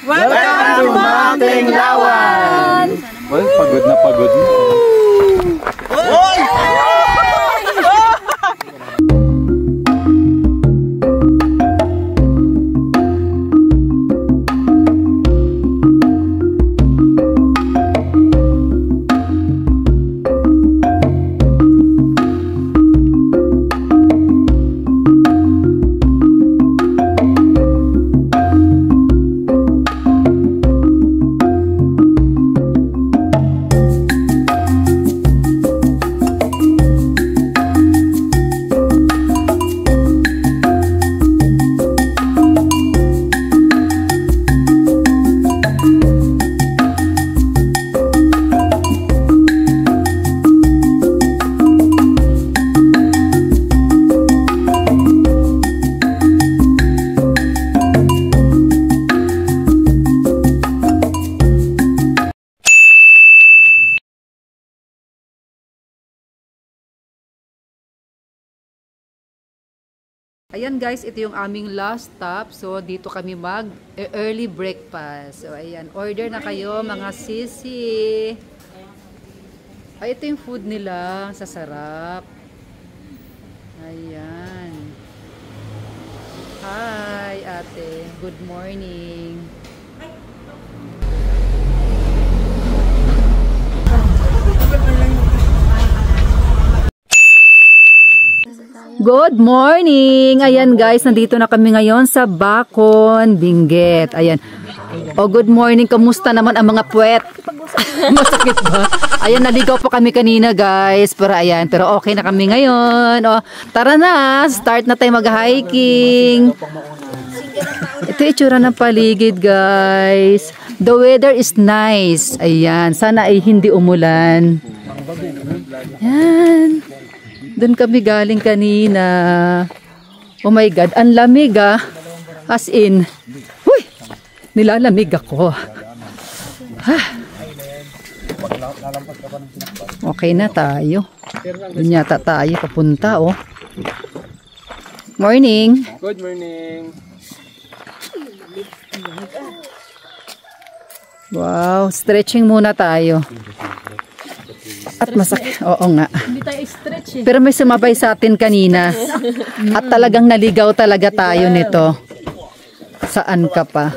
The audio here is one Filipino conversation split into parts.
Welcome to Mountain Lawan! Well, pagod na pagod na. Ayan guys, ito yung aming last stop. So dito kami mag early breakfast. So ayan, order na kayo mga sisi. Ay, ito yung food nila. Sasarap. Ayan. Hi ate, good morning. Good morning! Ayan guys, nandito na kami ngayon sa Bacon, Benguet. Ayan. Oh, good morning. Kamusta naman ang mga puwet? Masakit ba? Ayan, naligaw pa kami kanina guys. Pero ayan, pero okay na kami ngayon. Oh, tara na, start na tayo mag-hiking. Ito yung itsura ng paligid guys. The weather is nice. Ayan, sana ay hindi umulan. Ayan. Doon kami galing kanina. Oh my God, ang lamig ah. As in, huy, nilalamig ako. Ah. Okay na tayo. Doon yata tayo papunta oh. Morning. Good morning. Wow, stretching muna tayo. At masakit. Oo nga. Hindi tayo stretch eh. Pero may sumabay sa atin kanina. At talagang naligaw talaga tayo nito. Saan ka pa?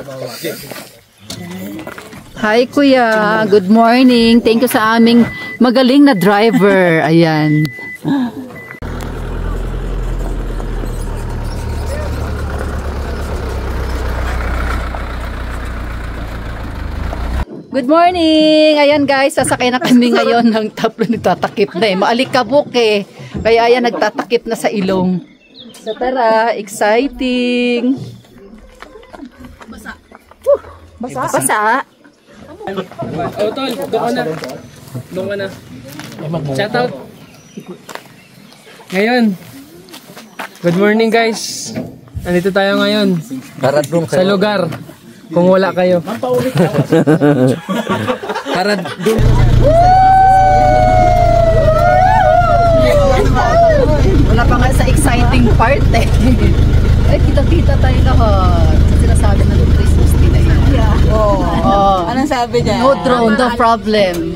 Hi kuya. Good morning. Thank you sa aming magaling na driver. Ayan. Good morning! Ayan guys, sasakay na kami ngayon ng taplo, nagtatakip na eh. Maalikabok eh. Kaya ayan, nagtatakip na sa ilong. So tara, exciting! Basa. Basa? Basa? Oh, tol, doon ka na. Doon ka na. Shout out. Ngayon. Good morning guys. Nandito tayo ngayon. Sa lugar. Kung wala kayo. Para doon. Wala pa nga sa exciting part eh. Ay, kita-kita tayo lahat. Sa sinasabi ng Christmas din na yun. Yeah. Oh. Anong sabi niya? No drone, no problem.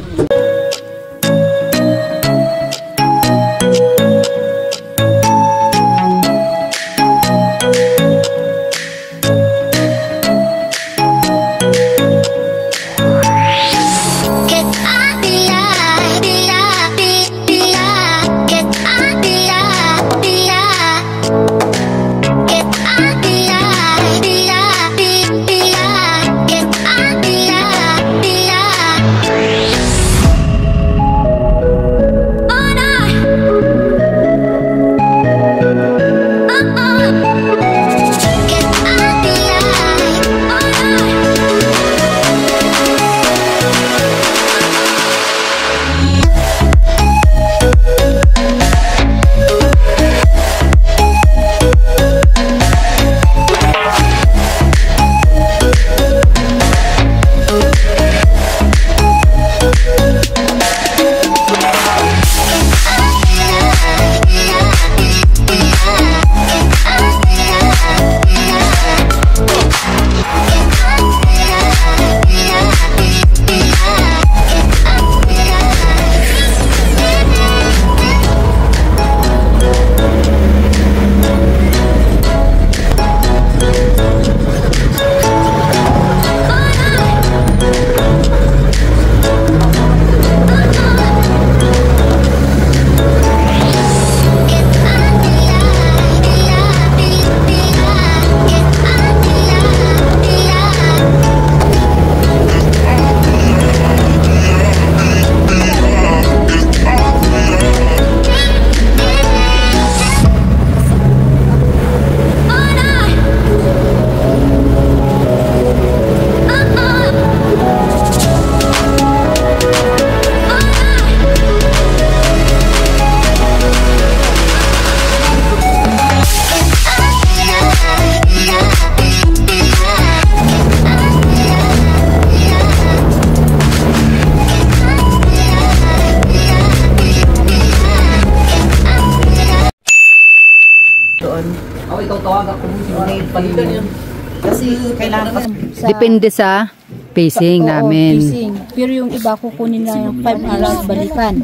Kasi kailangan pa sa... Depende sa pacing Oo, namin. Pacing. Pero yung iba kukunin na yung 5 hours balikan.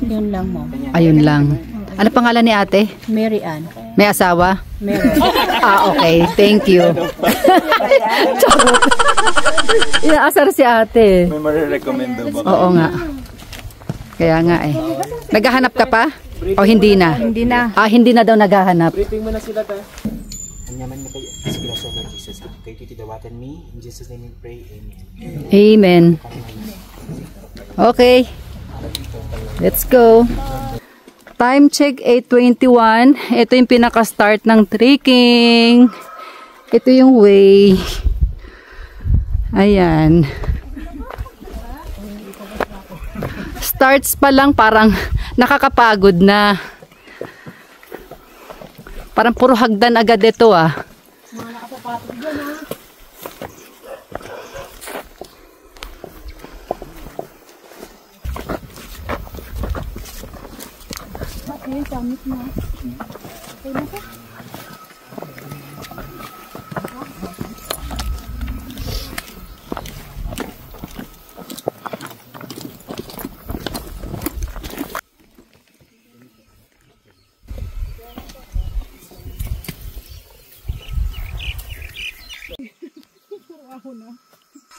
Yun lang mo. Ayun lang. Ano pangalan ni ate? Mary Ann. May asawa? Mary. Okay. Thank you. Charot. Inaasar si ate. May marirecommend daw ba? Oo nga. Kaya nga eh. Naghahanap ka pa? O hindi na? Hindi na. Hindi na daw naghahanap. Briefing mo na sila tayo. Anyaman na kayo. Inspirasyon ng Jesus. Kayo titiwatan me. In Jesus' name we pray. Amen. Amen. Okay. Let's go. Time check 8:21. Ito yung pinaka-start ng trekking. Ito yung way. Ayan. Starts pa lang parang nakakapagod na. Parang puro hagdan agad ito ah.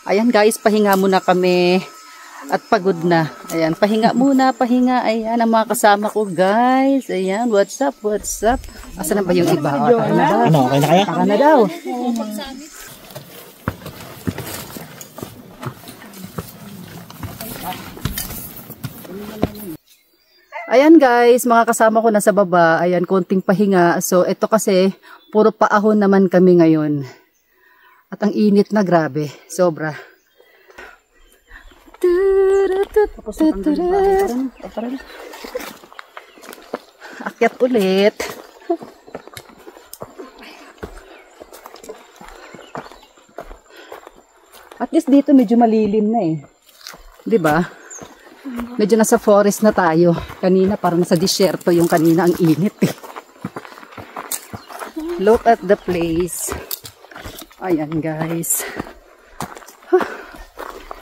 Ayan guys, pahinga muna kami at pagod na. Ayan, pahinga muna, pahinga. Ayan, ang mga kasama ko guys. Ayan, what's up, what's up? Asa na ba yung iba? Tara na daw. Ano, okay na kaya? Tara na daw. Ayan guys, mga kasama ko nasa baba. Ayan, konting pahinga. So, ito kasi, puro paahon naman kami ngayon. At ang init na grabe. Sobra. Akyat ulit. At least dito medyo malilim na eh. 'Di ba? Medyo nasa forest na tayo. Kanina parang nasa disyerto yung kanina, ang init eh. Look at the place. Ayan guys.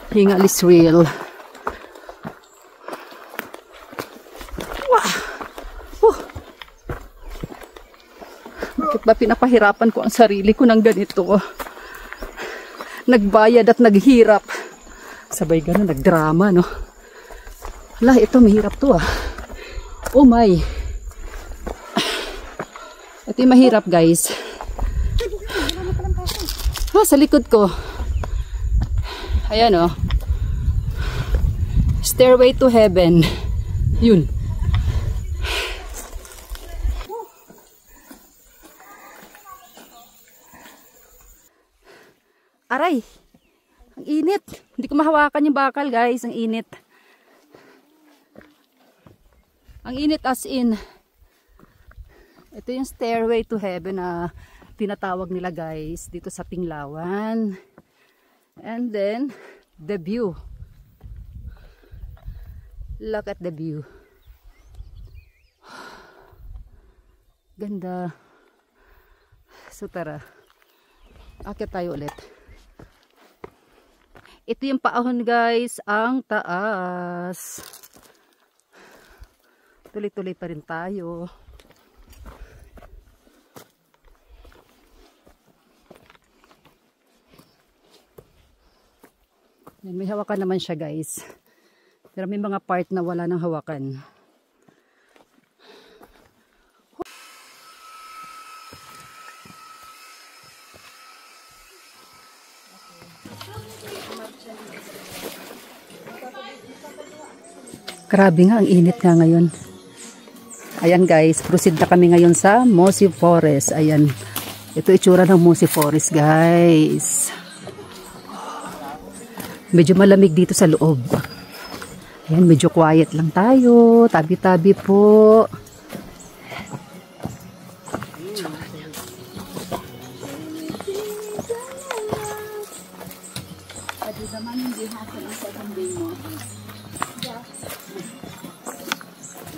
Hingal is real. Wow. Bakit ba pinapahirapan ko ang sarili ko ng ganito? Nagbayad at naghirap. Sabay gano'n, nagdrama, no? Hala, ito, mahirap to ah. Oh my. Ito yung mahirap guys. Sa likod ko. Ayan oh. Stairway to heaven. Yun. Aray. Ang init. Hindi ko mahawakan yung bakal guys. Ang init. Ang init as in. Ito yung stairway to heaven na tinatawag nila guys dito sa Tinglawan. And then the view. Look at the view. Ganda. So tara. Akyat tayo ulit. Ito yung paahon guys, ang taas. Tuloy-tuloy pa rin tayo. May hawakan naman siya guys. Pero may mga part na wala ng hawakan. Grabe nga, ang init nga ngayon. Ayan guys, proceed na kami ngayon sa Mossy Forest. Ayan, ito itsura ng Mossy Forest guys. Medyo malamig dito sa loob. Ayan, medyo quiet lang tayo. Tabi-tabi po.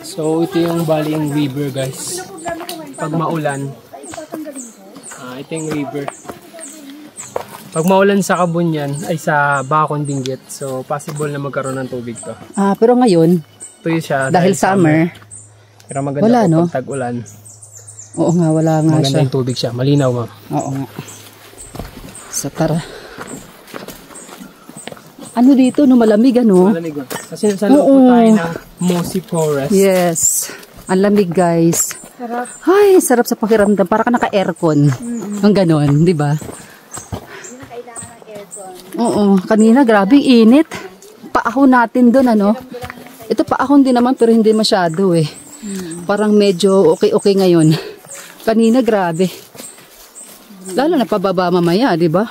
So, ito yung Baling River guys. Pag maulan, ito yung river. Pag maulan sa Kabunyan, ay sa Bacon Benguet, so possible na magkaroon ng tubig to. Pero ngayon, Tuyo siya dahil summer, pero maganda wala, po no? pag tag-ulan. Oo nga, wala nga Maganda siya. yung tubig siya, malinaw ma'am. Oo nga. So tara. Ano dito, no? Malamig, ano? Malamig ba? Kasi sa loob po tayo ng Mossy Forest. Yes. Ang lamig, guys. Sarap. Ay, sarap sa pakiramdam. Para ka naka-aircon. Ang ganon, di ba? Oo. Kanina, grabe init. Paahon natin doon, ano? Ito paahon din naman, pero hindi masyado, eh. Parang medyo okay ngayon. Kanina, grabe. Lalo na pababa mamaya, di ba?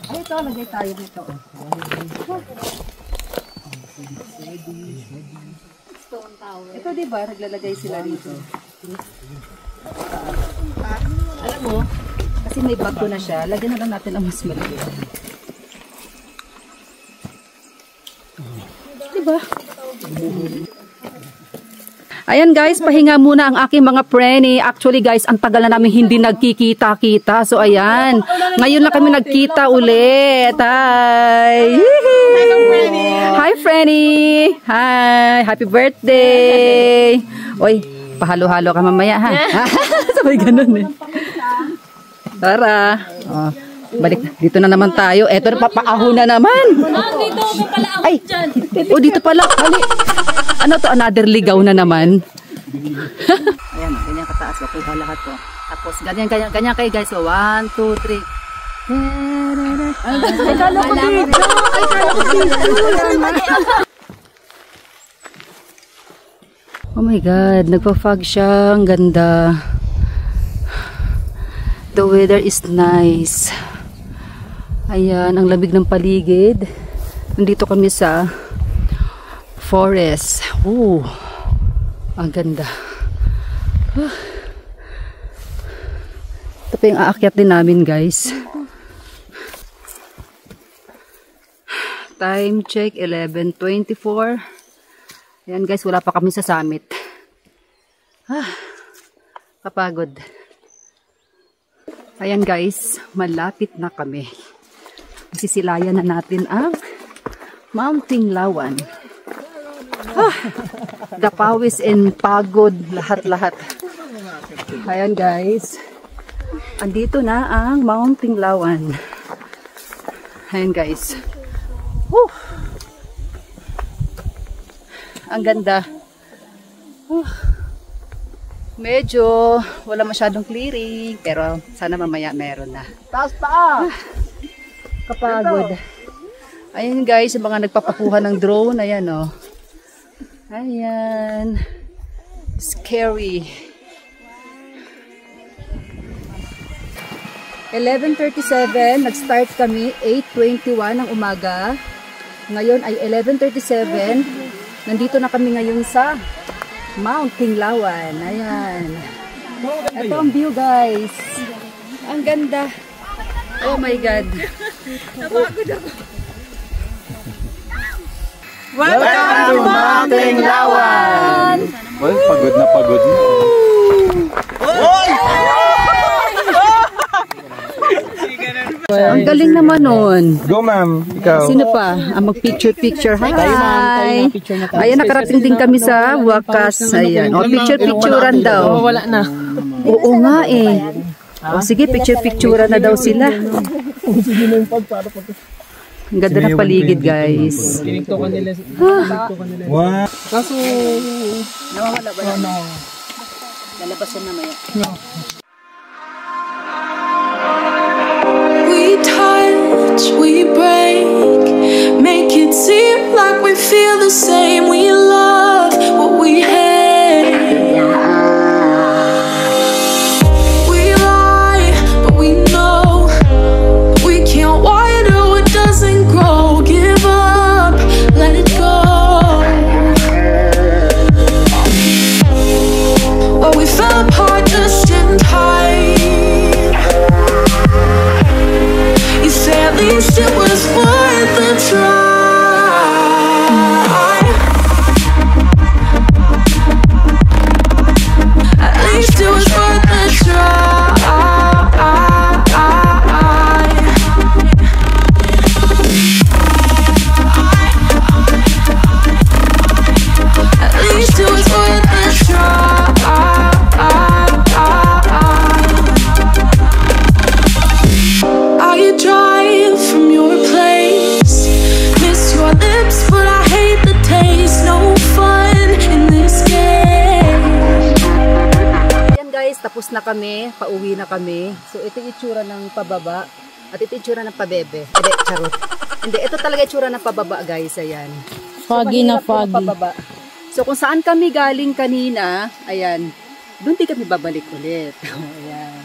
Ay, ito, lagay tayo nito. Ito, di ba? Naglalagay sila dito. Alam mo, kasi may bago na siya, lagyan na lang natin ang mas maliit. Di ba? Ayan guys, pahinga muna ang aking mga preni. Actually guys, ang tagal na namin hindi nagkikita-kita. So ayan, ngayon lang kami nagkita ulit. Hi! Hi Frenny! Hi! Happy birthday! Oy, pahalo-halo ka mamaya ha. Sabay ganun eh. Tara. Oh, balik, dito na naman tayo. Eto na, papaahon na naman. Ay, oh dito pala. Hali. Ano to, another ligaw na naman. Ayan, ganyan kataas. Okay, lahat to. Tapos, ganyan kayo guys. So, 1, 2, 3. Ay, kala ko dito. Ay, kala ko dito. Oh my God, nagpa-fog siya. Ang ganda. The weather is nice. Ayan, ang lamig ng paligid. Nandito kami sa forest. Oh, ang ganda. Ito pa yung aakyat din namin guys. Time check 11:24. Ayan guys, wala pa kami sa summit. Kapagod. Ayan guys, malapit na kami. Sisilayan na natin ang Mount Tinglawan. Dapawis and pagod, lahat-lahat. Ayan guys. Andito na ang Mount Tinglawan. Ayan guys. Ang ganda. Medyo wala masyadong clearing, pero sana mamaya meron na. Taas pa! Kapagod. Ayan guys, yung mga nagpapakuha ng drone. Ayan o. Ayan. Scary. 11:37. Nag-start kami. 8:21 ng umaga. Ngayon ay 11:37. Nandito na kami ngayon sa Mount Tinglawan. Ayan. Ito ang view guys. Ang ganda. Oh my God. Napagod ako. Welcome to Mount Tinglawan! Well, pagod na. Ang galing naman nun. Go ma'am, ikaw. Sino pa? Ang mag-picture. Hi! Ayan, nakarating din kami sa wakas. Ayan. O, picture-picturean daw. Wala na. Oo nga eh. O, sige, picture-picturean na daw sila. Ang ganda ng paligid, guys. Tiniktokan nila. Wow. Kaso, Nawawala ba na? Lalabas yan namaya. We touch, we break, make it seem like we feel the same. We love what we hate. We lie, but we know we can't water what doesn't grow. Give up, let it go. Oh, we fell apart just in time. guys, tapos na kami, pauwi na kami. So ito yung itsura ng pababa at ito yung itsura ng pabebe. Hindi, charot. Hindi, ito talaga itsura ng pababa guys, ayan. Foggy na mahirap yung foggy. pababa. So kung saan kami galing kanina, ayan, doon din kami babalik ulit. Ayan.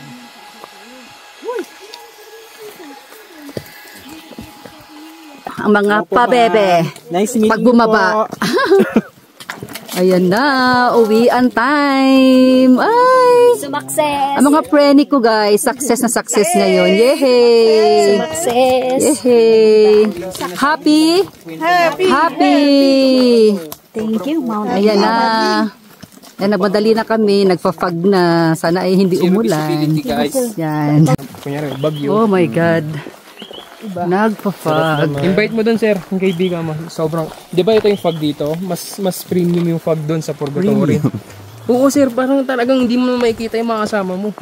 Ang mga pabebe, Nice meeting pag bumaba. Ayan na, uwian time. Ay! Success! Ang mga preni ko guys, success na success ngayon. Yehey! Success! Yehey! Happy? Happy! Thank you, Mount. Ayan na. Ayan, nagmadali na kami, nagpa-fog na. Sana ay hindi umulan. Yan. Kunyari, bagyo. Oh my God. Nagpa-fog. Invite mo dun, sir, yung kaibigan mo. Sobrang, di ba ito yung fog dito? Mas premium yung fog dun sa Purgatory. Oo, sir, parang talagang hindi mo makikita yung mga kasama mo.